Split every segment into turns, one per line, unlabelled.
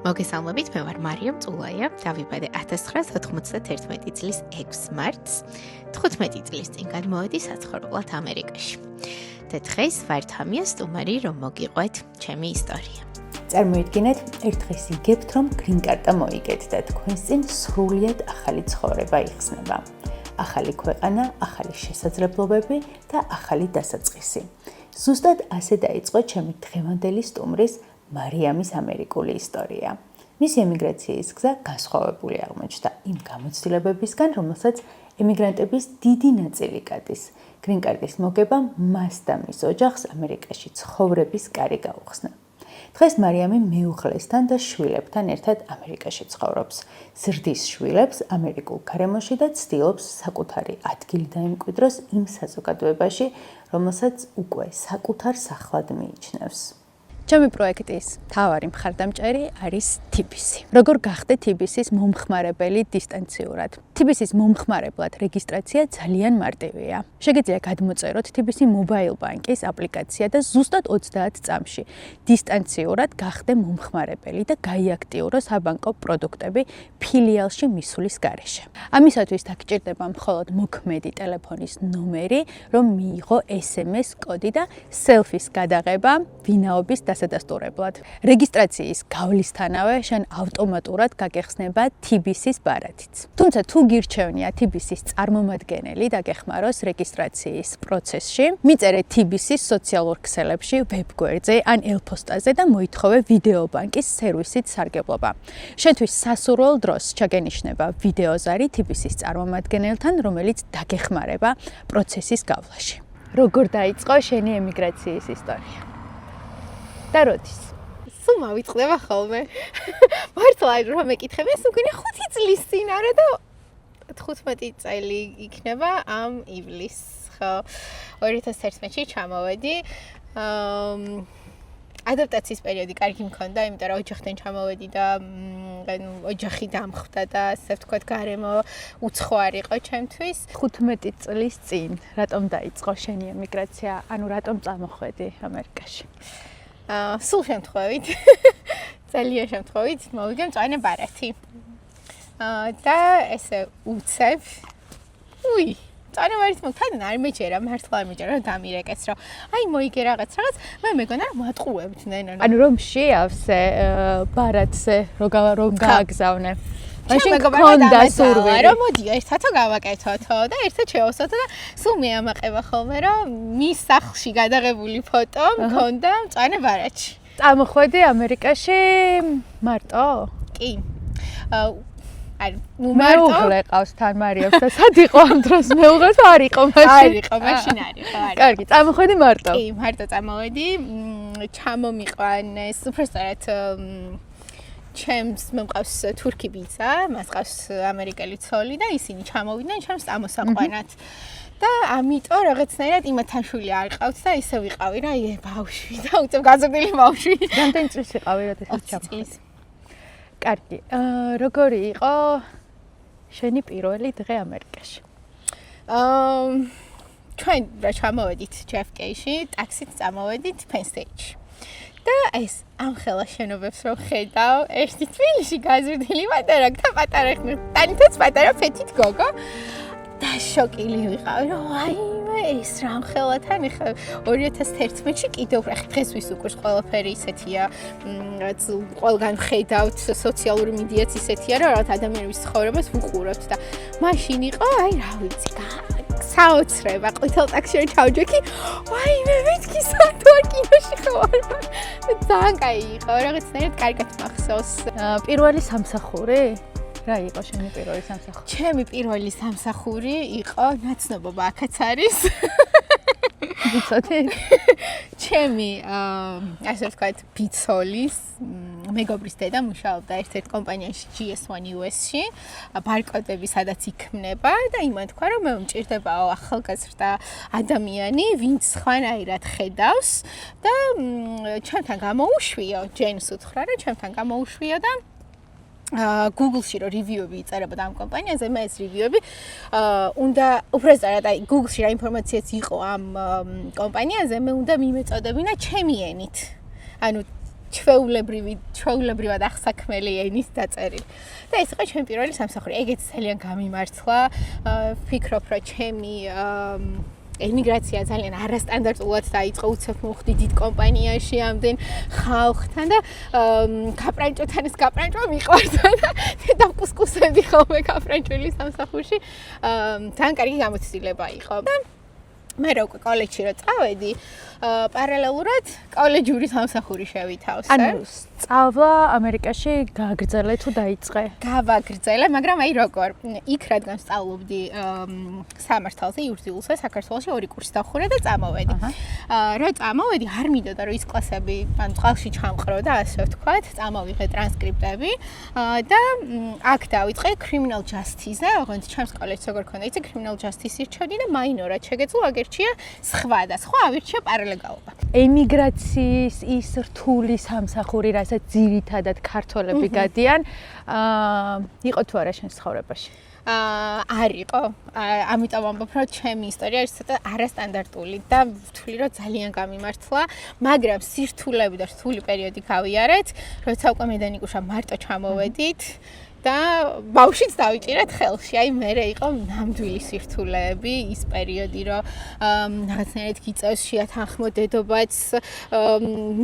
მოგესალმებით, მე ვარ მარიამ წულაია, დავიბადე 1991 წლის 6 მარტს, 15 წლის წინ გადმოვედი საცხოვრებლად ამერიკაში. და დღეს ვართ ამია სტუმარი, რომ მოგიყვეთ ჩემი ისტორია.
წარმოიდგინეთ, ერთ დღეს იგებთ, რომ green card-ა მოიგეთ და თქვენს წინ სრულიად ახალი ცხოვრება იხსნება. ახალი ქვეყანა, ახალი შესაძლებლობები და ახალი დასაწყისი. ზუსტად ასე დაიწყო ჩემი დღევანდელი სტუმრის მარიამის ამერიკული ისტორია. მისი ემიგრაციის გზა განსხვავებული აღმოჩნდა იმ გამოცდილებებისგან, რომელსაც ემიგრანტების დიდი ნაწილი გადის. green card-ის მოგებამ მას და მის ოჯახს ამერიკაში ცხოვრების კარი გაუხსნა. დღეს მარიამი მეუღლესთან და შვილებთან ერთად ამერიკაში ცხოვრობს. ზრდის შვილებს ამერიკულ გარემოში და ცდილობს საკუთარი ადგილი დაიმკვიდროს იმ საზოგადოებაში, რომელსაც უკვე საკუთარ სახლად მიიჩნევს.
ჩემი პროექტის მთავარი მხარდამჭერი არის TBC. როგორ გახდე TBC-ის მომხმარებელი დისტანციურად? TBC-ის მომხმარებლად რეგისტრაცია ძალიან მარტივია. შეგიძლია გადმოწეროთ TBC Mobile Bank-ის აპლიკაცია და ზუსტად 30 წამში დისტანციურად გახდე მომხმარებელი და გაიაქტიუროს საბანკო პროდუქტები ფილიალში მისulis გარეშე. ამისათვის დაგჭირდება მხოლოდ მოქმედი ტელეფონის ნომერი, რომ მიიღო SMS კოდი და სელფის გადაღება ვინაობის დასადასტურებლად. რეგისტრაციის გავლისთანავე შენ ავტომატურად გაგეხსნება TBC-ის ბარათიც. თუმცა თუ გირჩევნია TBC-ის წარმომადგენელი დაგეხმაროს რეგისტრაციის პროცესში, მიწერე TBC-ის სოციალურ ქსელებში, ვებგვერდზე ან ელფოსტაზე და მოითხოვე ვიდეო ბანკის სერვისით სარგებლობა. შენთვის სასურველ დროს ჩაგენიშნება ვიდეოზარი TBC-ის წარმომადგენელთან, რომელიც დაგეხმარება პროცესის გავლაში. როგორ დაიწყო შენი ემიგრაციის ისტორია? და როდის?
სულ მავიწყდება ხოლმე. მართლა რომ მეკითხები, ეს უკვე 5 წლის წინ არა და 15 წელი იქნება ამ ივლისს, ხო. 2011-ში ჩამოვედი. ადაპტაციის პერიოდი კარგი მქონდა, იმიტომ რომ ოჯახთან ჩამოვედი და ოჯახი დამხვდა და ასე ვთქვათ, გარემო უცხო არ იყო ჩემთვის.
15 წლის წინ რატომ დაიწყო შენი ემიგრაცია? ანუ რატომ წამოხვედი ამერიკაში?
სულ შემთხვევით, ძალიან შემთხვევით მოვიგე მწვანე ბარათი. და ესე უცებ. მწვანე ბარათი მოგთან არ მეჯერა, მართლა არ მეჯერა, რომ დამირეკეს, რომ აი მოიგე რაღაც, მე მეგონა რომ მატყუებდნენ.
ანუ რომ შეავსე ბარათზე, რომ გააგზავნე. მაშინ გქონდა სურვილი,
რომ მოდი ერთათო გავაკეთოთო და ერთად შევავსოთო და სულ მე ამაყება ხოლმე, რომ მის სახლში გადაღებული ფოტო მქონდა მწვანე ბარათში.
წამოხვედი ამერიკაში მარტო?
კი.
მეუღლე ყავს თან მარიამს და სად იყო ამ დროს მეუღლე თუ არ იყო მაშინ?
არ იყო, მაშინ არ იყო.
კარგი, წამოხვედი მარტო?
კი, მარტო წამოვედი. ჩამომიყვანეს უბრალოდ ჩემს მყავს თურქი ბიძა, მას ყავს ამერიკელი ცოლი და ისინი ჩამოვიდნენ ჩემს ამოსაყვანად. და ამიტომ რაღაცნაირად იმათან შვილი არ ყავთ და ისე ვიყავი რა, ბავშვი და უცებ გაზრდილი ბავშვი.
რამდენი წლის იყავი, როდესაც ჩამოვედი? კარგი. როგორი იყო შენი პირველი დღე ამერიკაში? ჩვენ რა ჩამოვედით JFK-ში, ტაქსით წამოვედით Penn Stage-ში. და ეს ამხელა შენობებს რომ ხედავ, ერთი თბილისში გაზრდილი პატარა და პატარა თანითაც პატარა ფეთით გოგო და შოკილი ვიყავი, რომ აიმე ეს რამხელათან ეხა 2011-ში კიდევ რა დღესთვის უკვე ყველაფერი ისეთია, რაც ყველგან ხედავთ, სოციალური მედიაც ისეთია, რომ რაღაც ადამიანების ცხოვრებას ვუყურებთ და მაშინ იყო, აი რა ვიცი, საოცრება, ყვითელ ტაქსში ჩავჯექი, ვაიმე მეთქი სათوار კინოში ხარ. ძალიან კაი იყო, რაღაცნაირად კარგად მახსოვს. პირველი სამსახური? რა იყო შენი პირველი სამსახური?
ჩემი პირველი სამსახური იყო ნაცნობობა აქაც არის.
ვიცოდი?
ჩემი ასე ვთქვათ, ბიცოლის მეგობრის დედა მუშაობდა ერთ-ერთ კომპანიაში GS1 US-ში, ბარკოდები სადაც იქმნება და იმან თქვა, რომ მე მჭირდებაო ახალგაზრდა ადამიანი, ვინც სხვანაირად ხედავს და ჩემთან გამოუშვიო, ჯენს უთხრა რა, ჩემთან გამოუშვიო და Google-ში რო რივიუები იწერებოდა ამ კომპანიაზე, მე ეს რივიუები უნდა უბრალოდ აი Google-ში რა ინფორმაციაც იყო ამ კომპანიაზე, მე უნდა მიმეწოდებინა ჩემი ენით. ანუ ჩვეულებრივად აღსაქმელი ენის დაწერილი. და ეს იყო ჩემი პირველი სამსახური. ეგეც ძალიან გამიმართლა. ვფიქრობ, რომ ჩემი ემიგრაცია ძალიან არასტანდარტულად დაიწყო, უცებ მოვხდი დიდ კომპანიაში ამდენ ხალხთან და კაპრანჭოთან ეს კაპრანჭო მიყვარდა და დაკუსკუსები ხოლმე კაპრანჭული სამსახურში. თან კარგი გამოცდილება იყო. და მე რო უკვე კოლეჯში რო წავედი, პარალელურად კოლეჯური სამსახური შევითავსე.
ანუ სწავლა ამერიკაში გააგრძელე თუ დაიწყე?
გავაგრძელე, მაგრამ აი როგორ. იქ რადგან სწავლობდი სამართალზე, იურიდიულზე, საქართველოში 2 კურსი დავხურე და წამოვედი. რო წამოვედი, არ მინდოდა რომ ის კლასები, ანუ წყალში ჩამყრო და ასე ვთქვათ, წამოვიღე ტრანსკრიპტები და აქ დავიწყე criminal justice-ზე, ოღონდ ჩემს კოლეჯს როგორ ქონდა, იცი criminal justice-ი რჩევდი და მაინორად შეგეძლო აგერჩია სხვა და სხვა ავირჩია პარალეგალობა.
ემიგრაციის ის რთული სამსახური, რასაც ძირითადად ქართველები გადიან, იყო თუ არა შენ ცხოვრებაში?
არ იყო. ამიტომ ამბობ, რომ ჩემი ისტორია არის ცოტა არასტანდარტული და ვთვლი, რომ ძალიან გამიმართლა, მაგრამ სირთულები და რთული პერიოდი გავიარეთ, როცა უკვე მედანიკუშა მარტო ჩამოვედით. და ბავშვიც დავიჭირეთ ხელში. აი მერე იყო ნამდვილი სირთულეები, ის პერიოდი, რომ რაღაცნაირად გიწევს შეათანხმო დედობაც,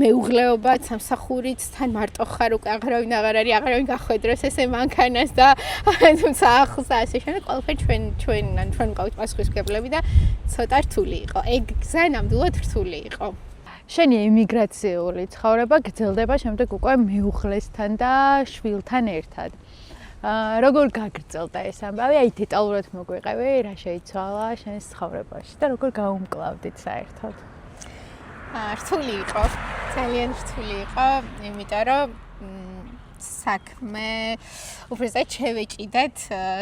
მეუღლეობაც, სამსახურიც, თან მარტო ხარ, უკვე აღარავინ აღარ არის, აღარავინ გახვედროს ესე მანქანას და თუმცა ახლს ასე შემდეგ ყველაფერი ჩვენ ვყავით პასუხისმგებლები და ცოტა რთული იყო. ეგ გზა ნამდვილად რთული იყო.
შენი ემიგრაციული ცხოვრება გრძელდება შემდეგ უკვე მეუღლესთან და შვილთან ერთად. როგორ გაგრძელდა ეს ამბავი? აი დეტალურად მოგვიყევი, რა შეიცვალა შენს ცხოვრებაში და როგორ გაუმკლავდით საერთოდ?
რთული იყო, ძალიან რთული იყო, იმიტომ რომ საქმე უბრალოდ შევეჭიდეთ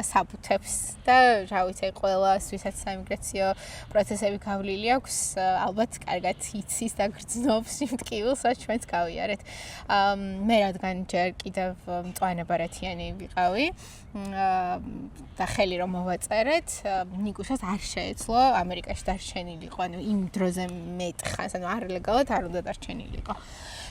საბუთებს და რა ვიცი, ყველას ვისაც საიმიგრაციო პროცესები გავლილი აქვს, ალბათ კარგად იცის და გრძნობს იმ ტკივილს, რაც ჩვენც გავიარეთ. მე რადგან ჯერ კიდევ მწვანებარათიანი ვიყავი და ხელი რომ მოვაწერეთ, ნიკუშას არ შეეძლო ამერიკაში დარჩენილიყო, ანუ იმ დროზე მეტ ხანს, ანუ არ ლეგალურად არ უნდა დარჩენილიყო.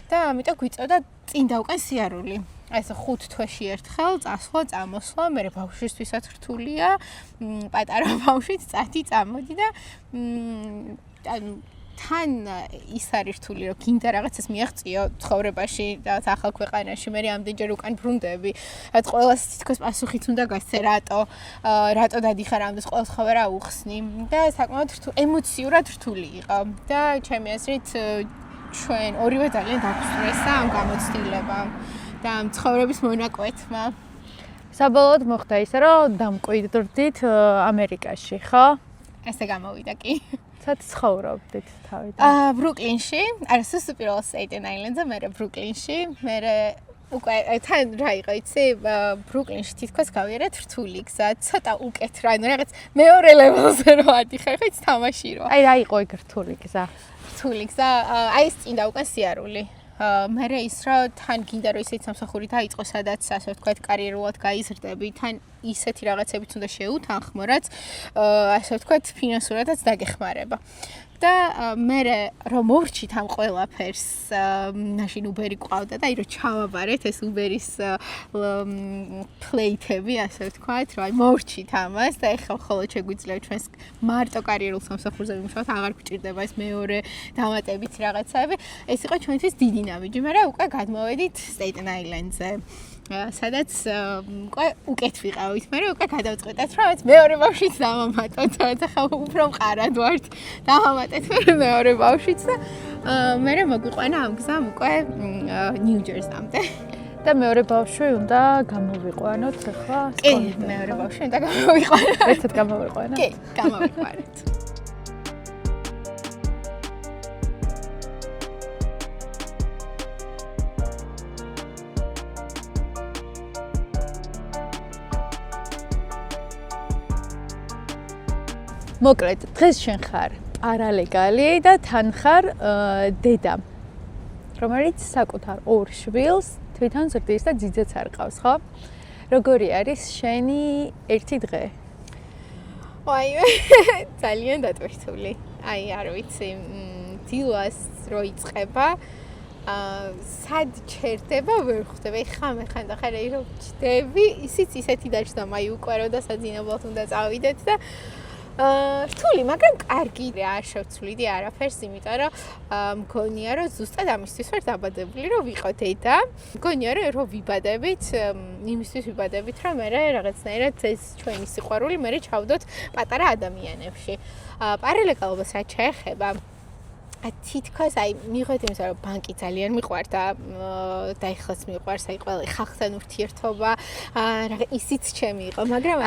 და ამიტომ გვიწევდა წინ და უკან სიარული. აი ეს 5 თვეში ერთხელ წასვლა, წამოსვლა, მე ბავშვისთვისაც რთულია, პატარა ბავშვით წადი, წამოდი და ანუ თან ის არის რთული, რომ გინდა რაღაცას მიაღწიო ცხოვრებაში და ახალ ქვეყანაში, მე ამდენჯერ უკან ბრუნდები. რაც ყველას თითქოს პასუხიც უნდა გასცე, რატო დადიხარ ამდენს, ყველას ხავარ აუხსნი და საკმაოდ ემოციურად რთული იყო. და ჩემი აზრით ჩვენ ორივე ძალიან დაგვსტრესა ამ გამოცდილებამ და ამ ცხოვრების მონაკვეთმა.
საბოლოოდ მოხდა ისე, რომ დამკვიდრდით ამერიკაში, ხო?
ესე გამოვიდა კი.
სად ცხოვრობდით თავიდან?
ბრუკლინში, არასდროს უპირველეს სტეიტენ აილენდზე, მე ბრუკლინში, მე უკვე თან რა იყო, იცი, ბრუკლინში თითქოს გავიარეთ რთული გზა, ცოტა უკეთ რა, ანუ რაღაც მეორე ლეველზე რო ადიხარ, ხო იცი თამაში რო.
აი რა იყო ეგ რთული გზა?
რთული გზა, აი ეს წინ და უკან სიარული. მე ის რომ თან გინდა რომ ისეთი სამსახური დაიწყო, სადაც ასე ვთქვათ, კარიერულად გაიზრდები, თან ისეთი რაღაცებიც უნდა შეუთანხმო, რაც ასე ვთქვათ, ფინანსურადაც დაგეხმარება. და მე რომ მოვრჩით ამ ყველაფერს, მაშინ უბერი ყავდა და აი რომ ჩავაბარეთ ეს უბერის პლეიტები, ასე ვთქვათ, რომ აი მოვრჩით ამას და ეხლა ხოლმე შეგვიძლია ჩვენს მარტო კარიერულ სამსახურზე ვიმუშაოთ, აღარ გვჭირდება ეს მეორე დამატებით რაღაცები. ეს იყო ჩვენთვის დიდი ნაბიჯი, მაგრამ უკვე გადმოვედით სტეიტენ აილენდზე. სადაც უკეთ ვიყავით, მე უკვე გადავწყვეტეთ, რომ მეორე ბავშვიც დავამატოთ, ახლა უფრო მყარად ვართ, დავამატეთ მეორე ბავშვიც და მე მოგვიყვანა ამ გზამ უკვე ნიუ-ჯერსამდე.
და მეორე ბავშვი უნდა გამოვიყვანოთ ახლა
სკოლიდან. კი, მეორე ბავშვი უნდა გამოვიყვანოთ.
ერთად გამოვიყვანოთ?
კი, გამოვიყვანოთ.
მოკლედ, დღეს შენ ხარ პარალეგალი და თან ხარ დედა, რომელიც საკუთარ 2 შვილს თვითონ ზრდის და ძიძაც არ ყავს, ხო? როგორი არის შენი ერთი დღე?
აი, ძალიან დატვირთული. აი, არ ვიცი, დილას რო იწყება, სად ჩერდება ვერ ხვდები ხან რომ ჩდები ისიც ისეთი დაჭდა მაი უკვე რომ და საძინებლად უნდა წავიდეთ და რთული, მაგრამ კარგი არ შევცვლიდი არაფერს, იმიტომ რომ მგონია რომ ზუსტად ამისთვის ვარ დაბადებული, რომ ვიყო დედა. მგონია რომ ვიბადებით, იმისთვის ვიბადებით, რომ მე რაღაცნაირად ეს ჩვენი სიყვარული მე ჩავდოთ პატარა ადამიანებში. პარალელობას რაც შეეხება თითქოს მიყვეთ იმის რომ ბანკი ძალიან მიყვართ და ეხლაც მიყვარს ყველა ხალხთან ურთიერთობა ისიც ჩემი იყო მაგრამ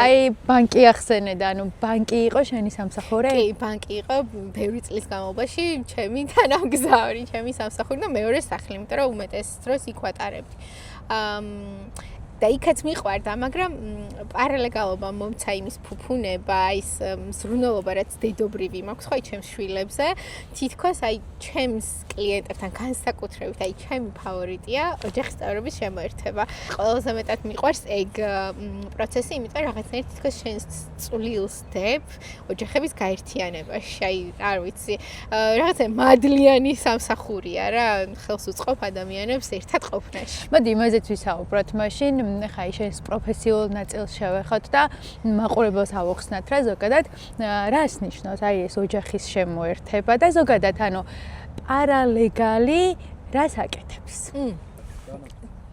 ბანკი ახსენე და ბანკი იყო შენი სამსახური?
კი ბანკი იყო ბევრი წლის განმავლობაში ჩემი თანამგზავრი ჩემი სამსახური და მეორე სახლი იმიტომ რომ უმეტეს დროს იქ ვატარებდი და იქაც მიყვარდა, მაგრამ პარალელობა მომცა იმის ფუფუნება, ის ზრუნველობა, რაც დედობრივი მაქვს ხო ჩემს შვილებზე, თითქოს ჩემს კლიენტებთან განსაკუთრებით, ჩემი ფავორიტია ოჯახის წევრების შემოერთება. ყველაზე მეტად მიყვარს ეგ პროცესი, იმიტომ რაღაცნაირად თითქოს შენს წვლილს დებ ოჯახების გაერთიანებაში. არ ვიცი, რაღაცა მადლიანი სამსახურია რა, ხელს უწყობ ადამიანებს ერთად ყოფნაში.
მოდი იმაზეც ვისაუბროთ მაშინ ხა შენს პროფესიულ ნაწილს შევეხოთ და მაყურებელს ავუხსნათ რა ზოგადად რას ნიშნავს ეს ოჯახის შემოერთება და ზოგადად პარალეგალი რას აკეთებს?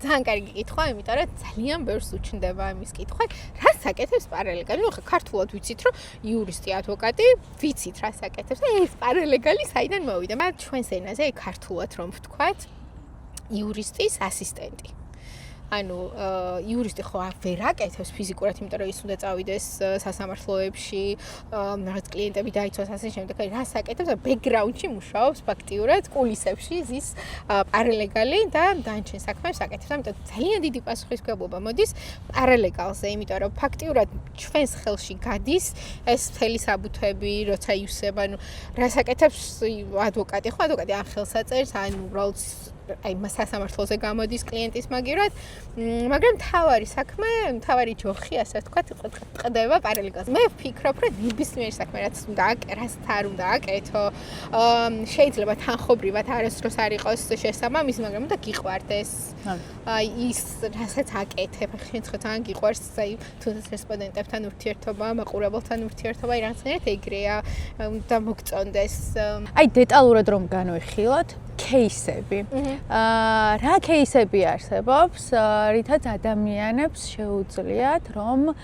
ძალიან კარგი კითხვა, იმიტომ რომ ძალიან ბევრს უჩნდება ამის კითხვა. რას აკეთებს პარალეგალი? ხა ქართულად ვიცით რომ იურისტი, ადვოკატი, ვიცით რას აკეთებს და ეს პარალეგალი საიდან მოვიდა? მაგრამ ჩვენს ენაზე ქართულად რომ ვთქვათ, იურისტის ასისტენტი. იურისტი ხო ვერ აკეთებს ფიზიკურად, იმიტომ რომ ის უნდა წავიდეს სასამართლოებში, რაღაც კლიენტები დაიცვას ასე შემდეგ. რას აკეთებს? ბექგრაუნდში მუშაობს ფაქტიურად, კულისებში ზის პარალეგალი და დანარჩენ საქმეებს აკეთებს. ამიტომ ძალიან დიდი პასუხისმგებლობა მოდის პარალეგალზე, იმიტომ რომ ფაქტიურად ჩვენს ხელში გადის ეს მთელი საბუთები, როცა ივსებ, რას აკეთებს ადვოკატი? ხო ადვოკატი ან ხელს აწერს, ან უბრალოდ სასამართლოზე გამოდის კლიენტის მაგივრად, მაგრამ თავარი საქმე, თავარი ჯოხი, ასე ვთქვათ, ყდება პარალეგალზე. მე ვფიქრობ, რომ ნებისმიერ საქმე რაც უნდა არ უნდა აკეთო, შეიძლება თანხობრივად არასდროს არ იყოს შესაბამისი, მაგრამ უნდა გიყვარდეს. ის რასაც აკეთებ, შენ ხო თან გიყვარს, თუნდაც რესპონდენტებთან ურთიერთობა, მაყურებელთან ურთიერთობა, რაღაცნაირად ეგრეა, უნდა მოგწონდეს.
დეტალურად რომ განვიხილოთ кейსები. რა кейსები არსებობს, რითაც ადამიანებს შეუძლიათ რომ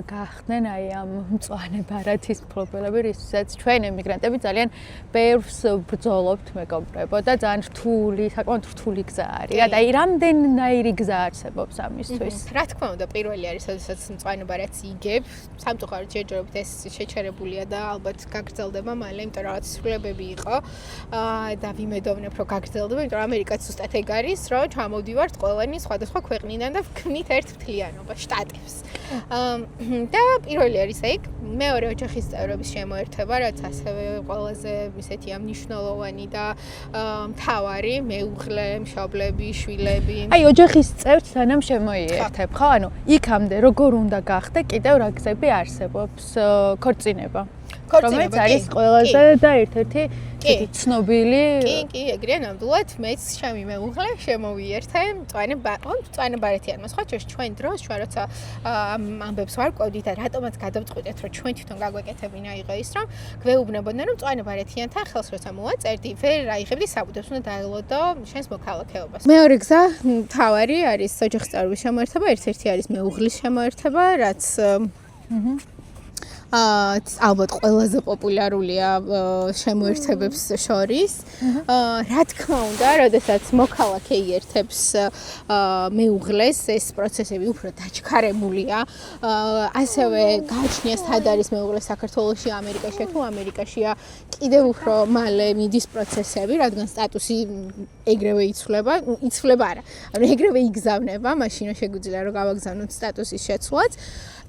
გახდნენ ამ მწვანე ბარათის პრობლემები, რისთვისაც ჩვენ ემიგრანტები ძალიან ბევრს ბრძოლობთ, მეგობრებო და ძალიან რთული, საკმაოდ რთული გზა არის. და რამდენნაირი გზა არსებობს ამისთვის?
რა თქმა უნდა, პირველი არის, როდესაც მწვანე ბარათს იგებ, სამწუხაროდ შეჯერებით ეს შეჩერებულია და ალბათ გაგრძელდება მალე, იმიტომ რომ რაღაც ცვლილებები იყო და ვიმედოვნებ რომ გაგრძელდება, იმიტომ რომ ამერიკაც ზუსტად ეგ არის, რომ ჩამოვდივართ ყველანი სხვადასხვა ქვეყნიდან და ვქმნით ერთ მთლიანობას, შტატებს. და პირველი არის ეგ, მეორე ოჯახის წევრების შემოერთება, რაც ასევე ყველაზე ისეთი მნიშვნელოვანი და მთავარი, მეუღლე, მშობლები, შვილები.
ოჯახის წევრს სანამ შემოიერთებ, ხო? იქამდე როგორ უნდა გახდე, კიდევ რა გზები არსებობს? ქორწინება. რომელიც არის ყველაზე და ერთ-ერთი ცნობილი.
კი, ეგრეა ნამდვილად, მეც ჩემი მეუღლე შემოვიერთე მწვანე ბარათიანმა. სხვა ჩვენ დროს, ჩვენ როცა ამბებს ვარკვევდით და რატომაც გადავწყვიტეთ, რომ ჩვენ თვითონ გაგვეკეთებინა იყო ის, რომ გვეუბნებოდნენ, რომ მწვანე ბარათიანთან ხელს როცა მოვაწერდი, ვერ აიღებდი საბუთებს, უნდა დაელოდო შენს მოქალაქეობას. მეორე გზა, მთავარი არის ოჯახის წევრების შემოერთება, ერთ-ერთი არის მეუღლის შემოერთება, რაც ალბათ ყველაზე პოპულარულია შემოერთებებს შორის. რა თქმა უნდა, როდესაც მოქალაქე იერთებს მეუღლეს, ეს პროცესები უფრო დაჩქარებულია. ასევე გააჩნია სად არის მეუღლე საქართველოში, ამერიკაში თუ ამერიკაშია კიდევ უფრო მალე მიდის პროცესები, რადგან სტატუსი ეგრევე იცვლება არა. ეგრევე იგზავნება, მაშინ შეგვიძლია რომ გავაგზავნოთ სტატუსის შეცვლაც.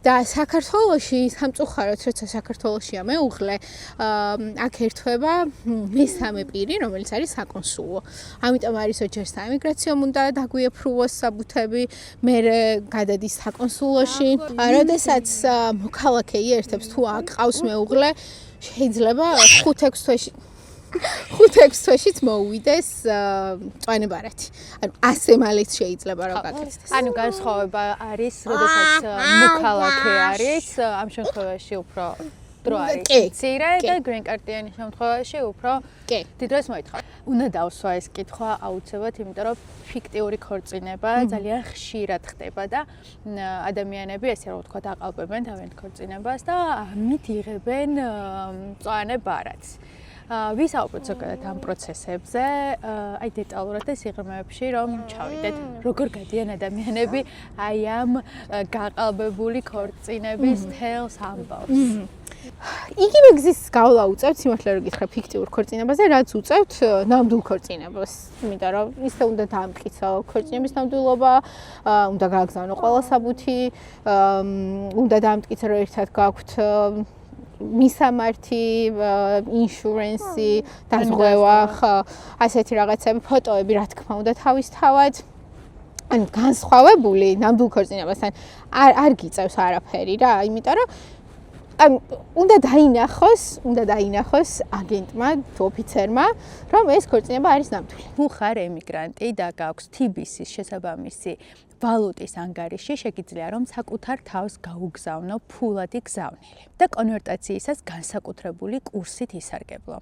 და საქართველოში სამწუხაროდ, როცა საქართველოშია მეუღლე, აქ ერთვება მესამე პირი, რომელიც არის საკონსულო. ამიტომ არის ოჯახის საიმიგრაციომ უნდა დაგვიეფრუოს საბუთები, მე გადადის საკონსულოში. როდესაც მოქალაქე იერთებს თუ აკყავს მეუღლე, შეიძლება 5-6 თვეში 5-6 თვეშიც მოუვიდეს წვანებარათი. ანუ ასე მალეც შეიძლება რომ გაკეთდეს.
ანუ განსხვავება არის, როდესაც მოქალაქე არის, ამ შემთხვევაში უფრო დრო არის მცირე და გრინ-კარტიანი შემთხვევაში უფრო დიდ დროს მოითხოვ. უნდა დავსვა ეს კითხვა აუცილებლად, იმიტომ რომ ფიქტიური ქორწინება ძალიან ხშირად ხდება და ადამიანები ესე რომ ვთქვათ აყალბებენ თავიანთ ქორწინებას და ამით იღებენ მწვანე ბარათს. ვისაუბროთ ზოგადად ამ პროცესებზე, აი დეტალურად და სიღრმეებში რომ ჩავიდეთ, როგორ გადიან ადამიანები აი ამ გაყალბებული ქორწინების თელს ამბავს.
იგივე გზის გავლა უწევთ სიმართლე რომ გითხრა ფიქტიურ ქორწინებაზე, რაც უწევთ ნამდვილ ქორწინებას. იმიტომ რომ ისე უნდა დაამტკიცო ქორწინების ნამდვილობა, უნდა გააგზავნო ყველა საბუთი, უნდა დაამტკიცო რომ ერთად გაქვთ მისამართი, ინშურენსი, დაზღვევა, ასეთი რაღაცები, ფოტოები, რა თქმა უნდა, თავისთავად. ანუ განსხვავებული ნამდვილ ქორწინებასთან არ გიწევს არაფერი რა, იმიტომ რომ უნდა დაინახოს აგენტმა, ოფიცერმა, რომ ეს ქორწინება არის ნამდვილი.
თუ ხარ ემიგრანტი და გაქვს TBC-ის შესაბამისი ვალუტის ანგარიში, შეგიძლია რომ საკუთარ თავს გაუგზავნო ფულადი გზავნილი და კონვერტაციისას განსაკუთრებული კურსით ისარგებლო.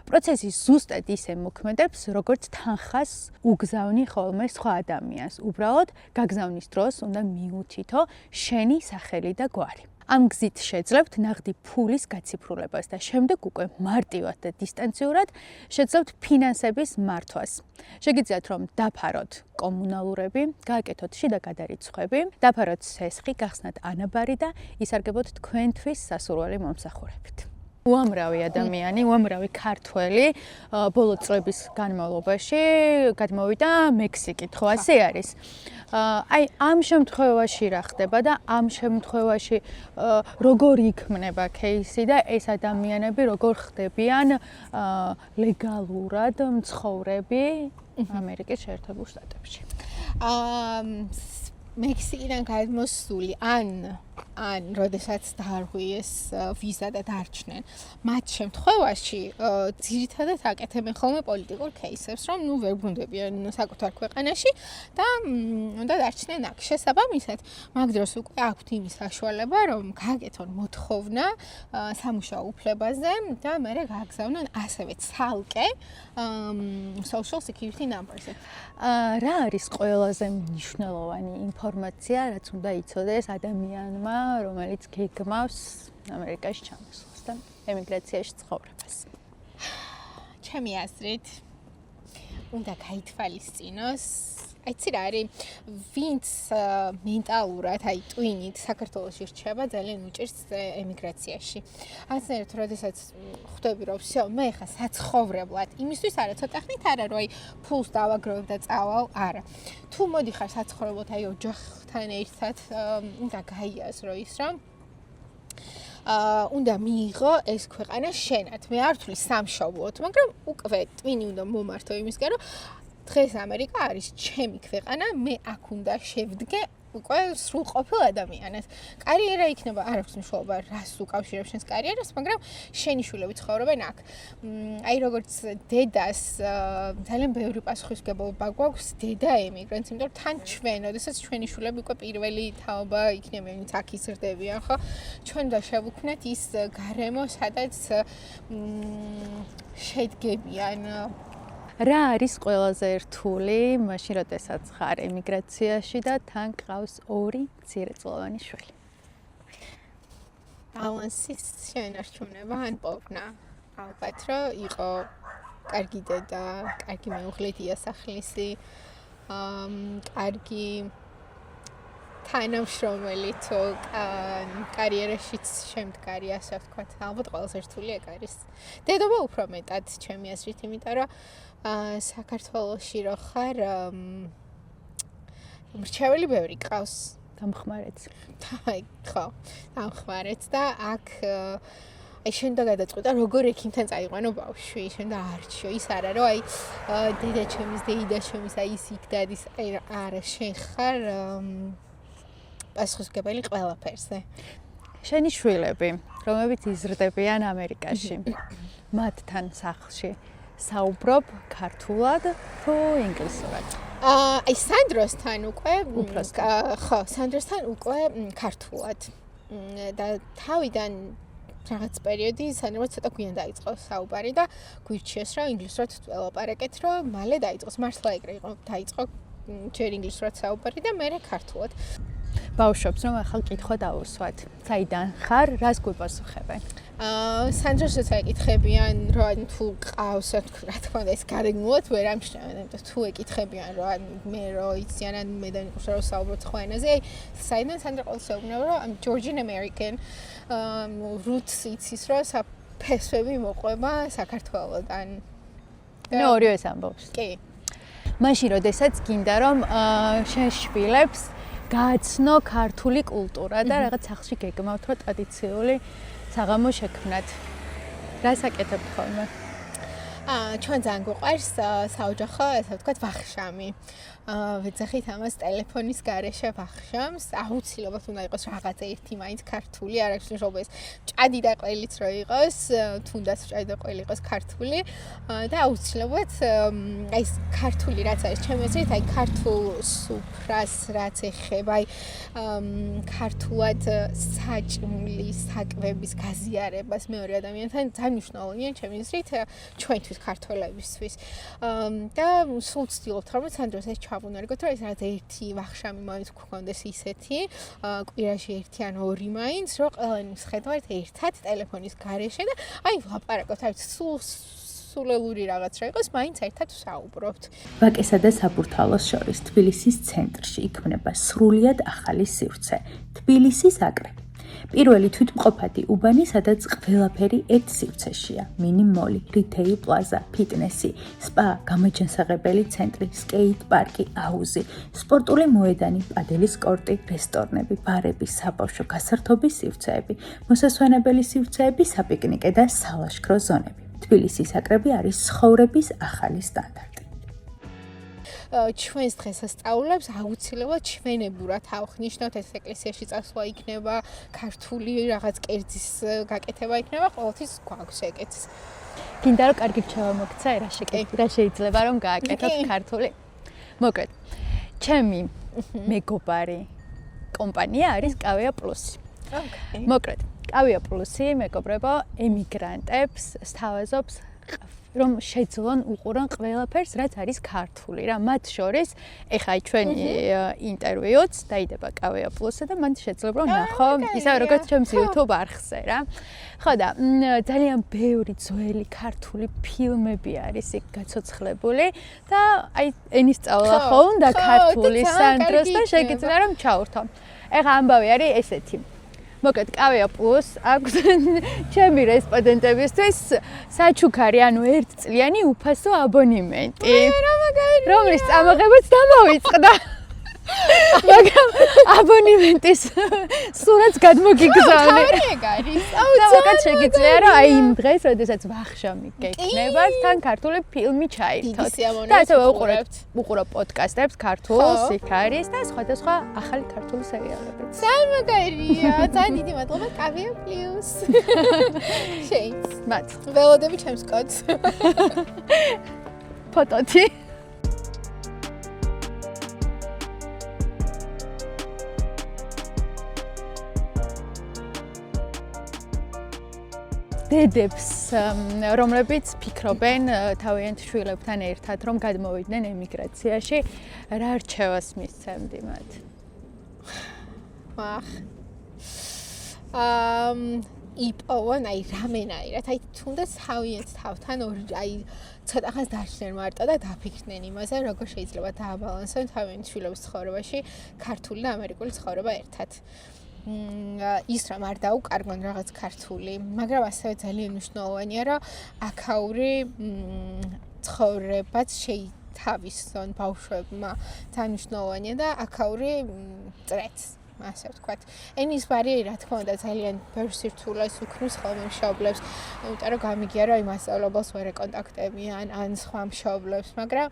პროცესი ზუსტად ისე მოქმედებს, როგორც თანხას უგზავნი ხოლმე სხვა ადამიანს. უბრალოდ გაგზავნის დროს უნდა მიუთითო შენი სახელი და გვარი. ამ გზით შეძლებთ ნაღდი ფულის გაციფრულებას და შემდეგ უკვე მარტივად და დისტანციურად შეძლებთ ფინანსების მართვას. შეგიძლიათ რომ დაფაროთ კომუნალურები, გააკეთოთ შიდა გადარიცხვები, დაფაროთ სესხი, გახსნათ ანაბარი და ისარგებლოთ თქვენთვის სასურველი მომსახურებით. უამრავი ადამიანი, უამრავი ქართველი ბოლო წლების განმავლობაში გადმოვიდა მექსიკით, ხო ასე არის. აი ამ შემთხვევაში რა ხდება და ამ შემთხვევაში როგორ იქმნება кейსი და ეს ადამიანები როგორ ხდებიან ლეგალურად მცხოვრები ამერიკის შეერთებულ შტატებში.
მექსიკიდან გადმოსული ან როდესაც დაარღვიეს ვიზა და დარჩნენ. მათ შემთხვევაში ძირითადად აკეთებენ ხოლმე პოლიტიკურ кейსებს, რომ ნუ ვერ ბრუნდებიან საკუთარ ქვეყანაში და უნდა დარჩნენ აქ. შესაბამისად, მაგ დროს უკვე აქვთ იმის საშუალება, რომ გააკეთონ მოთხოვნა სამუშაო უფლებაზე და მერე გააგზავნონ ასევე ცალკე social security number-ზე.
რა არის ყველაზე მნიშვნელოვანი ინფორმაცია, რაც უნდა იცოდეს ადამიანმა, რომელიც გეგმავს ამერიკაში ჩამოსვლას და ემიგრაციაში ცხოვრებას?
ჩემი აზრით, უნდა გაითვალისწინოს. აიცი რა არის, ვინც მენტალურად, აი ტვინით საქართველოში რჩება, ძალიან უჭირს ემიგრაციაში. ასეთ როდესაც ხვდები რომ всё, მე ხა საცხოვრებლად, იმისთვის არა ცოტა ხნით არა რომ აი ფულს დავაგროვებ და წავალ, არა. თუ მოდიხარ საცხოვრებლად, აი ოჯახთან ერთად, უნდა გაიაზრო ის რომ უნდა მიიღო ეს ქვეყანა შენად. მე არ ვთვლი სამშობლოდ, მაგრამ უკვე ტვინი უნდა მომართო იმისკენ რომ დღეს ამერიკა არის ჩემი ქვეყანა, მე აქ უნდა შევდგე უკვე სრულყოფილ ადამიანად. კარიერა იქნება, არ აქვს მნიშვნელობა, რას უკავშირებს შენს კარიერას, მაგრამ შენი შვილები ცხოვრობენ აქ. აი როგორც დედას ძალიან ბევრი პასუხისმგებლობა გვაქვს დედა ემიგრანტს, იმიტომ რომ თან ჩვენ, ოდესაც ჩვენი შვილები უკვე პირველი თაობა იქნებიან, ვინც აქ იზრდებიან, ხო? ჩვენ უნდა შევუქმნათ ის გარემო, სადაც შედგებიან.
რა არის ყველაზე რთული მაშინ, როდესაც ხარ ემიგრაციაში და თან გყავს ორი მცირეწლოვანი შვილი?
ბალანსის შენარჩუნება ან პოვნა. ალბათ რომ იყო კარგი დედა, კარგი მეუღლე, იასახლისი, კარგი თანამშრომელი თუ კარიერაშიც შემდგარი, ასე ვთქვათ. ალბათ ყველაზე რთული ეგ არის. დედობა უფრო მეტად ჩემი აზრით, იმიტომ რომ საქართველოში რო ხარ მრჩეველი ბევრი ყავს.
დამხმარეც.
ხო, დამხმარეც და აქ აი შენ და გადაწყვეტა როგორ ექიმთან წაიყვანო ბავშვი, შენ და არჩიო. ის არა რომ აი დედა ჩემის, დეიდა ჩემის, აი ის იქ დადის, აი არა შენ ხარ პასუხისმგებელი ყველაფერზე.
შენი შვილები რომლებიც იზრდებიან ამერიკაში. მათთან სახლში საუბრობ ქართულად თუ ინგლისურად?
აი სანდროსთან უკვე
უფროსთან.
სანდროსთან უკვე ქართულად. და თავიდან რაღაც პერიოდი სანდრომ ცოტა გვიან დაიწყო საუბარი და გვირჩიეს რომ ინგლისურად ველაპარაკეთ, რომ მალე დაიწყოს. მართლა ეგრე იყო, დაიწყო ჯერ ინგლისურად საუბარი და მერე ქართულად.
ბავშვებს რომ ახალ კითხვა დავუსვათ. საიდან ხარ? რას გვიპასუხებენ?
სანდროს ეკითხებიან, რომ თუ ყავს, რა თქმა უნდა, ეს გარეგნულად ვერ ამჩნევენ, იმიტომ თუ ეკითხებიან, რომ მე რო იციან, ან მე და ნიკუშა რო საუბრობთ ხო ენაზე, აი, საიდან სანდრა ყოველთვის ეუბნება, რომ I'm Georgian American, roots იცის, რომ საფესვები მოყვება საქართველოდან.
ნუ ორივეს ამბობს.
კი.
მაშინ როდესაც გინდა რომ შენ შვილებს გააცნო ქართული კულტურა და რაღაც სახლში გეგმავთ რომ ტრადიციული საღამო შექმნათ. რას აკეთებთ ხოლმე?
ჩვენ ძალიან გვყვარს საოჯახო, ესე ვთქვათ, ვახშამი. ვეძახით ამას ტელეფონის გარეშე ვახშამს. აუცილებლად უნდა იყოს რაღაც ერთი მაინც ქართული, არ აქვს მნიშვნელობა ეს ჭადი და ყველიც რო იყოს, თუნდაც ჭადი და ყველი იყოს ქართული და აუცილებლად აი ეს ქართული რაც არის ჩემი აზრით, აი ქართულ სუფრას რაც ეხება, აი ქართულად საჭმლის, საკვების გაზიარებას მეორე ადამიანთან ძალიან მნიშვნელოვანია ჩემი აზრით ჩვენთვის ქართველებისთვის. და სულ ვცდილობთ რომ სანდროს ეს ჩავუნარგოთ, რომ ეს რაღაც ერთი ვახშამი მაინც გვქონდეს ისეთი, კვირაში ერთი ან ორი მაინც, რომ ყველანი ვხედავთ ერთად ტელეფონის გარეშე და აი ვლაპარაკოთ, აი სულელური რაღაც რა იყოს, მაინც ერთად ვსაუბრობთ.
ვაკესა და საბურთალოს შორის თბილისის ცენტრში იქმნება სრულიად ახალი სივრცე, თბილისის აკრები. პირველი თვითმყოფადი უბანი, სადაც ყველაფერი ერთ სივრცეშია. მინი მოლი, რითეილ პლაზა, ფიტნესი, სპა, გამოჯანსაღებელი ცენტრი, სკეით პარკი, აუზი, სპორტული მოედანი, პადელის კორტი, რესტორნები, ბარები, საბავშვო გასართობის სივრცეები, მოსასვენებელი სივრცეები, საპიკნიკე და სალაშქრო ზონები. თბილისის აკრები არის ცხოვრების ახალი სტანდარტი.
ჩვენს დღესასწაულებს აუცილებლად ჩვენებურად ავხნიშნავთ, ეს ეკლესიაში წასვლა იქნება, ქართული რაღაც კერძის გაკეთება იქნება, ყოველთვის გვაქვს ეგეც.
გინდა რომ კარგი რჩევა მოგცა, რა შეიძლება რომ გააკეთოთ ქართული? მოკლედ, ჩემი მეგობარი კომპანია არის კავია პლუსი. მოკლედ, კავია პლუსი მეგობრებო ემიგრანტებს სთავაზობს რომ შეძლონ უყურონ ყველაფერს, რაც არის ქართული რა. მათ შორის, ეხლა ჩვენი ინტერვიუც დაიდება კავია პლუსზე და მან შეძლებ რომ ნახო, ისე როგორც ჩემს YouTube არხზე რა. ხო და ძალიან ბევრი ძველი ქართული ფილმები არის იქ გაცოცხლებული და აი ენის სწავლა ხო უნდა ქართული სანდროს და შეგიძლია რომ ჩავრთო. ეხლა ამბავი არის ესეთი. მოკლედ კავია პლუს აქვს ჩემი რესპონდენტებისთვის საჩუქარი, ანუ 1 წლიანი უფასო აბონემენტი. რომლის წამოღებაც დამოვიწყდა. მაგრამ აბონემენტის სურათს გადმოგიგზავნე. მოკლედ შეგიძლია რომ აი იმ დღეს, როდესაც ვახშამი გექნებათ, თან ქართული ფილმი ჩაირთოთ. და ასევე უყურებ პოდკასტებს ქართულს, იქ არის და სხვადასხვა ახალი ქართული სერიალებიც.
ძალიან მაგარია, ძალიან დიდი მადლობა კავია პლუს. შეიც.
მათ.
ველოდები ჩემს კოდს.
ფოტოთი. დედებს, რომლებიც ფიქრობენ თავიანთ შვილებთან ერთად, რომ გადმოვიდნენ ემიგრაციაში, რა რჩევას მისცემდი მათ?
იპოვონ აი რამენაირად, აი თუნდაც თავიანთ თავთან აი ცოტა ხანს დარჩნენ მარტო და დაფიქრდნენ იმაზე, როგორ შეიძლება დააბალანსონ თავიანთ შვილების ცხოვრებაში ქართული და ამერიკული ცხოვრება ერთად. ის რომ არ დაუკარგონ რაღაც ქართული, მაგრამ ასევე ძალიან მნიშვნელოვანია, რომ აქაური ცხოვრებაც შეითავისონ ბავშვებმა. ძალიან მნიშვნელოვანია და აქაური წრეც, ასე ვთქვათ. ენის ბარიერი, რა თქმა უნდა, ძალიან ბევრ სირთულეს უქმნის ხოლმე მშობლებს, იმიტომ რომ გამიგია, რომ იმ მასწავლებელს ვერ ეკონტაქტებიან ან სხვა მშობლებს, მაგრამ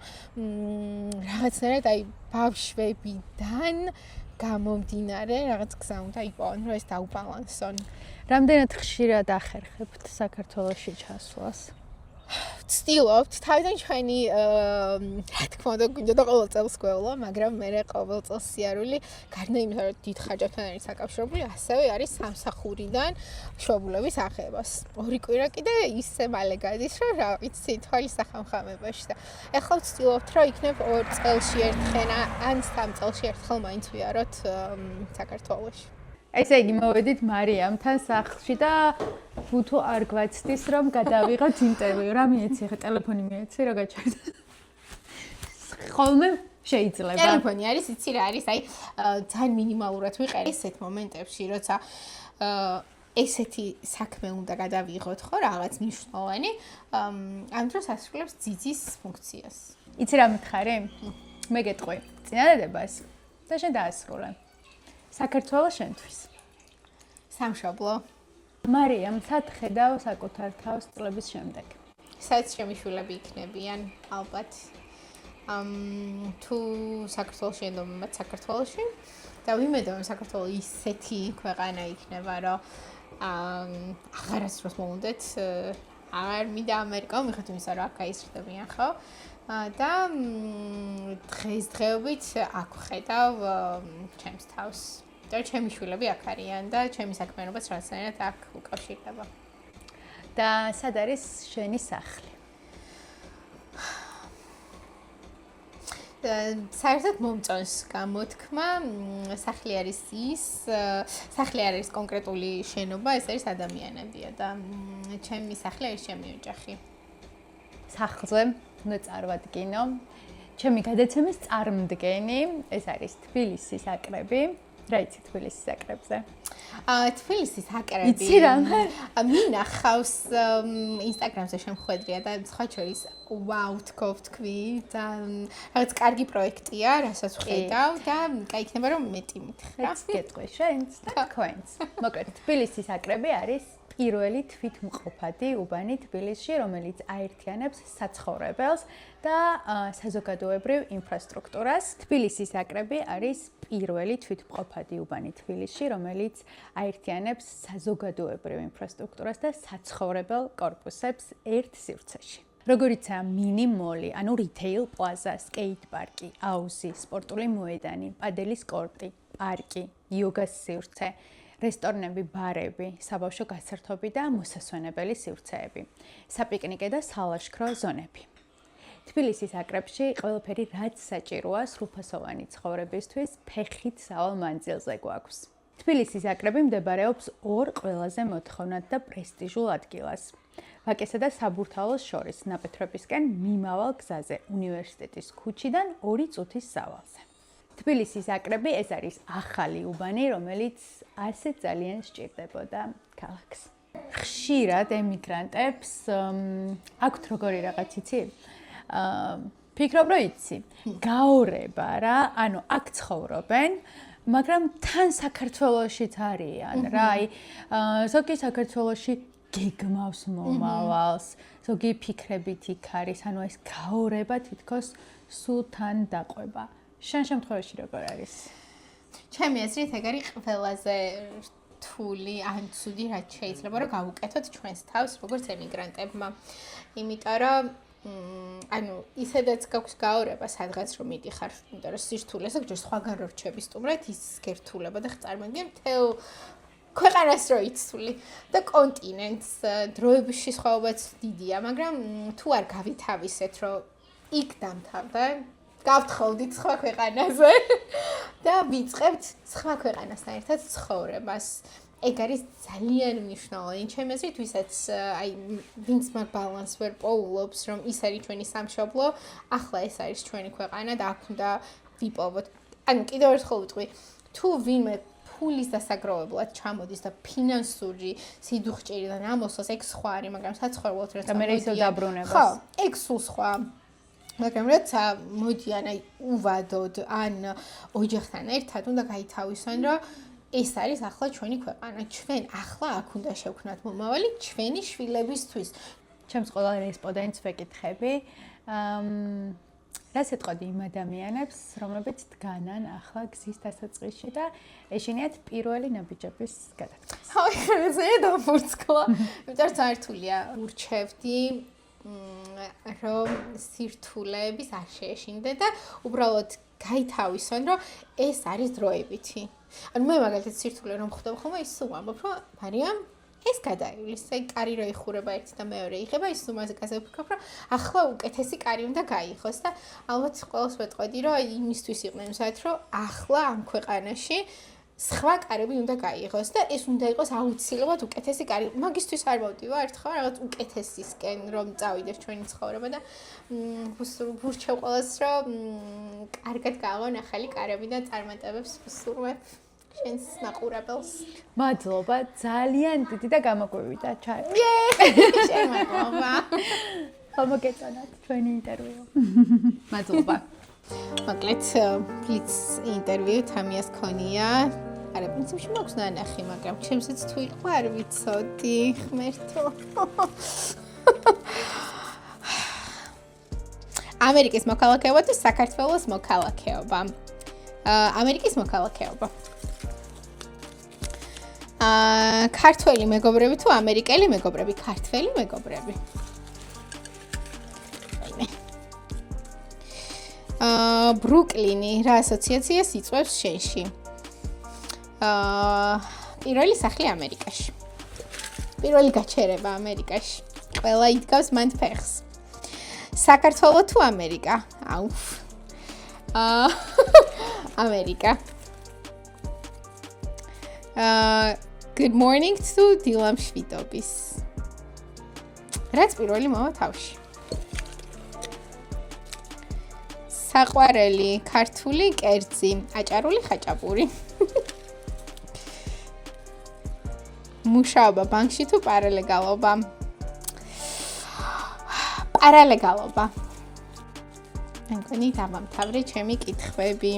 რაღაცნაირად აი ბავშვებიდან გამომდინარე რაღაც გზა უნდა იპოვონ, რომ ეს დაუბალანსონ.
რამდენად ხშირად ახერხებთ საქართველოში ჩასვლას?
ვცდილობთ, თავიდან ჩვენი რა თქმა უნდა გვინდა და ყოველ წელს გვეულა, მაგრამ მე ყოველ წელს სიარული გარდა იმისა, რომ დიდ ხარჯებთან არის საკავშირებული, ასევე არის სამსახურიდან მშობლების ახებას. ორი კვირა კიდე ისე მალე გადის, რომ რა ვიცი, თვალის სახამხამებაში და ეხლა ვცდილობთ, რომ იქნებ 2 წელში ერთხელ ან 3 წელში ერთხელ მაინც ვიაროთ საქართველოში.
ესე იგი მოვედით მარიამთან სახლში და ბუთუ არ გვაცდის რომ გადავიღოთ ინტერვიუ. რა მიეცი ხა ტელეფონი მიეცი რა გაჩერდა. ხოლმე შეიძლება.
ტელეფონი არის, იცი რა არის, აი ძალიან მინიმალურად ვიყარე ესეთ მომენტებში, როცა ესეთი საქმე უნდა გადავიღოთ, ხო, რაღაც მნიშვნელოვანი, ამ დროს ასრულებს ძიძის ფუნქციას.
იცი რა მითხარი? მე გეტყვი წინადადებას და შენ დაასრულე. საქართველოს შენთვის.
სამშობლო.
მარიამ, სად ხედავ საკუთარ თავს წლების შემდეგ?
სადაც ჩემი შვილები იქნებიან, ალბათ. თუ საქართველოში ენდომებად საქართველოში და ვიმედო რომ საქართველო ისეთი ქვეყანა იქნება, რომ აღარასდროს მოვუნდეთ, აღარ მინდა ამერიკა, მიხედვით იმისა, რომ აქ გაიზრდებიან, ხო? და დღესდღეობით აქ ვხედავ ჩემს თავს. და ჩემი შვილები აქ არიან და ჩემი საქმიანობაც რაღაცნაირად აქ უკავშირდება.
და სად არის შენი სახლი?
საერთოდ მომწონს გამოთქმა, სახლი არის სახლი არის კონკრეტული შენობა, ეს არის ადამიანებია და ჩემი სახლი არის ჩემი ოჯახი.
სახლზე უნდა წარვადგინო. ჩემი გადაცემის წარმდგენი, ეს არის თბილისის აკრები. რა იცი თბილისის აკრებზე?
თბილისის აკრები.
იცი რამე?
მინახავს ინსტაგრამზე შემხვედრია და სხვა შორის ვაუ თქვი და რაღაც კარგი პროექტია, რასაც ვხედავ და კაი იქნება რომ მეტი მითხრა.
ეს გეტყვი შენს და თქვენს. მოკლედ თბილისის აკრები არის პირველი თვითმყოფადი უბანი თბილისში, რომელიც აერთიანებს საცხოვრებელს და საზოგადოებრივ ინფრასტრუქტურას. თბილისის აკრები არის პირველი თვითმყოფადი უბანი თბილისში, რომელიც აერთიანებს საზოგადოებრივ ინფრასტრუქტურას და საცხოვრებელ კორპუსებს ერთ სივრცეში. როგორიცაა mini mall, ანუ retail plaza, skate park, აუზი, სპორტული მოედანი, პადელის კორტი, პარკი, იოგას სივრცე, რესტორნები, ბარები, საბავშვო გასართობი და მოსასვენებელი სივრცეები, საპიკნიკე და სალაშქრო ზონები. თბილისის აკრებში ყველაფერი რაც საჭიროა სრულფასოვანი ცხოვრებისთვის ფეხით სავალ მანძილზე გვაქვს. თბილისის აკრები მდებარეობს 2 ყველაზე მოთხოვნად და პრესტიჟულ ადგილას. ვაკესა და საბურთალოს შორის ნაპეტრობისკენ მიმავალ გზაზე უნივერსიტეტის ქუჩიდან 2 წუთის სავალზე. თბილისის აკრები ეს არის ახალი უბანი, რომელიც ასე ძალიან სჭირდებოდა ქალაქს. ხშირად ემიგრანტებს აქვთ როგორი რაღაც იცი? ფიქრობ რომ იცი. გაორება რა, ანუ აქ ცხოვრობენ, მაგრამ თან საქართველოშიც არიან რა. აი ზოგი საქართველოში გეგმავს მომავალს, ზოგი ფიქრებით იქ არის, ანუ ეს გაორება თითქოს სულ თან დაყვება. შენ შემთხვევაში როგორ არის?
ჩემი აზრით ეგ არის ყველაზე რთული ან ცუდი რაც შეიძლება რომ გავუკეთოთ ჩვენს თავს როგორც ემიგრანტებმა. იმიტომ რომ ანუ ისედაც გაქვს გაორება სადღაც რომ მიდიხარ, იმიტომ რომ სირთულეს აქ ჯერ სხვაგან რო რჩები სტუმრად ის გერთულება და წარმოგიდგენ მთელ ქვეყანას რო იცვლი და კონტინენტს დროების სხვაობაც დიდია, მაგრამ თუ არ გავითავისეთ რომ იქ დამთავრდა გავთხოვდით სხვა ქვეყანაზე და ვიწყებთ სხვა ქვეყანასთან ერთად ცხოვრებას. ეგ არის ძალიან მნიშვნელოვანი. ჩემი აზრით, ვისაც აი ვინც მაგ ბალანსს ვერ პოულობს, რომ ის არის ჩვენი სამშობლო, ახლა ეს არის ჩვენი ქვეყანა და აქ უნდა ვიპოვოთ. ანუ კიდევ ერთხელ ვიტყვი, თუ ვინმე ფულის დასაგროვებლად ჩამოდის და ფინანსური სიდუხჭირიდან ამოსოს, ეგ სხვა არის, მაგრამ საცხოვრებლად რაც
და მე ისევ დაბრუნებას.
ხო, ეგ სულ სხვა. მაგრამ რაცა მოდიან აი უვადოდ ან ოჯახთან ერთად უნდა გაითავისონ, რომ ეს არის ახლა ჩვენი ქვეყანა. ჩვენ ახლა აქ უნდა შევქნათ მომავალი ჩვენი შვილებისთვის.
ჩემს ყველა რესპონდენტს ვეკითხები, რა სიტყვადი იმ ადამიანებს, რომლებიც დგანან ახლა გზის დასაწყისში და ეშინიათ პირველი ნაბიჯების გადადგმას?
זה დაფურცკლა. იმიტომ რომ საერთულია ურჩევდი რომ სირთულეების არ შეეშინდე და უბრალოდ გაითავისონ რომ ეს არის დროებითი. ანუ მე მაგალითად სირთულე რომ ხვდება ხოლმე ის ვამბობ რომ მარიამ ეს გადაივლის, აი კარი რო იხურება ერთი და მეორე იღება, ის უმაზე გაზაფიქრებ, რომ ახლა უკეთესი კარი უნდა გაიღოს და ალბათ ყველას ვეტყოდი, რომ აი იმისთვის იყვნენ საერთოდ, რომ ახლა ამ ქვეყანაში სხვა კარები უნდა გაიღოს და ეს უნდა იყოს აუცილებლად უკეთესი კარი. მაგისთვის არ მოვდივა ერთხელ რაღაც უკეთესისკენ რომ წავიდეს ჩვენი ცხოვრება და ვურჩევ ყველას, რომ კარგად გააღონ ახალი კარები და წარმატებებს ვსურვებ. შენს მაყურებელს.
მადლობა, ძალიან დიდი და გამოგვივიდა ჩაი.
შემაგობა.
გამოგეწონათ ჩვენი ინტერვიუ. მადლობა.
მოკლედ, ბლიც ინტერვიუ თამიას ქონია. არა, პრინციპში მაქვს ნანახი, მაგრამ ჩემსაც თუ იყო არ ვიცოდი, ღმერთო. ამერიკის მოქალაქეობა თუ საქართველოს მოქალაქეობა? ამერიკის მოქალაქეობა. ქართველი მეგობრები თუ ამერიკელი მეგობრები? ქართველი მეგობრები. ბრუკლინი რა ასოციაციას იწვევს შენში? პირველი სახლი ამერიკაში. პირველი გაჩერება ამერიკაში. ყველა იდგავს მან ფეხს. საქართველო თუ ამერიკა? აუ. ამერიკა. Good morning to დილამ შვიდობის. რაც პირველი მოვა თავში. საყვარელი ქართული კერძი, აჭარული ხაჭაპური. მუშაობა ბანკში თუ პარალეგალობა? პარალეგალობა. მე მგონი დავამთავრე ჩემი კითხვები.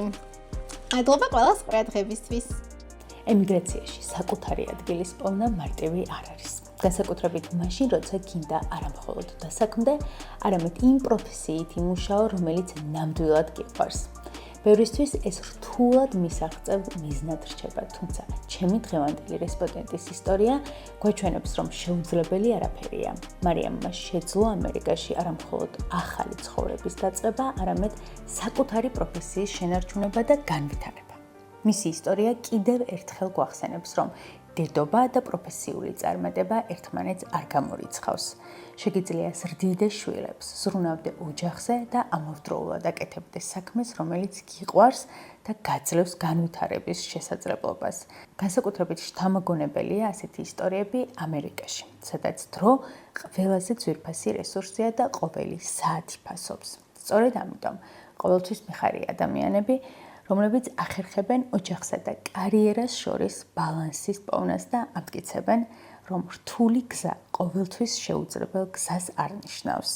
მადლობა ყველას ყურადღებისთვის.
ემიგრაციაში საკუთარი ადგილის პოვნა მარტივი არ არის. განსაკუთრებით მაშინ, როცა გინდა არა მხოლოდ დასაქმდე, არამედ იმ პროფესიით იმუშაო, რომელიც ნამდვილად გიყვარს. ბევრისთვის ეს რთულად მისაღწევ მიზნად რჩება, თუმცა ჩემი დღევანდელი რესპონდენტის ისტორია გვაჩვენებს, რომ შეუძლებელი არაფერია. მარიამმა შეძლო ამერიკაში არა მხოლოდ ახალი ცხოვრების დაწყება, არამედ საკუთარი პროფესიის შენარჩუნება და განვითარება. მისი ისტორია კიდევ ერთხელ გვახსენებს, რომ დედობა და პროფესიული წარმატება ერთმანეთს არ გამორიცხავს. შეგიძლია ზრდიდე შვილებს, ზრუნავდე ოჯახზე და ამავდროულად აკეთებდე საქმეს, რომელიც გიყვარს და გაძლევს განვითარების შესაძლებლობას. განსაკუთრებით შთამაგონებელია ასეთი ისტორიები ამერიკაში, სადაც დრო ყველაზე ძვირფასი რესურსია და ყოველი საათი ფასობს. სწორედ ამიტომ ყოველთვის მიხარია ადამიანები, რომლებიც ახერხებენ ოჯახსა და კარიერას შორის ბალანსის პოვნას და ამტკიცებენ, რომ რთული გზა ყოველთვის შეუძლებელ გზას არ ნიშნავს.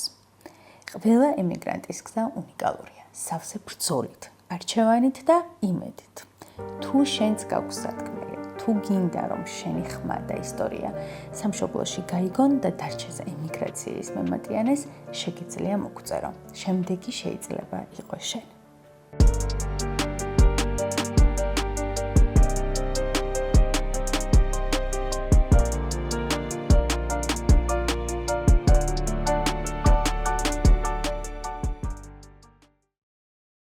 ყველა ემიგრანტის გზა უნიკალურია, სავსე ბრძოლით, არჩევანით და იმედით. თუ შენც გაქვს სათქმელი, თუ გინდა რომ შენი ხმა და ისტორია სამშობლოში გაიგონ და დარჩეს ემიგრაციის მემატიანეს, შეგიძლია მოგწერო. შემდეგი შეიძლება იყოს შენ.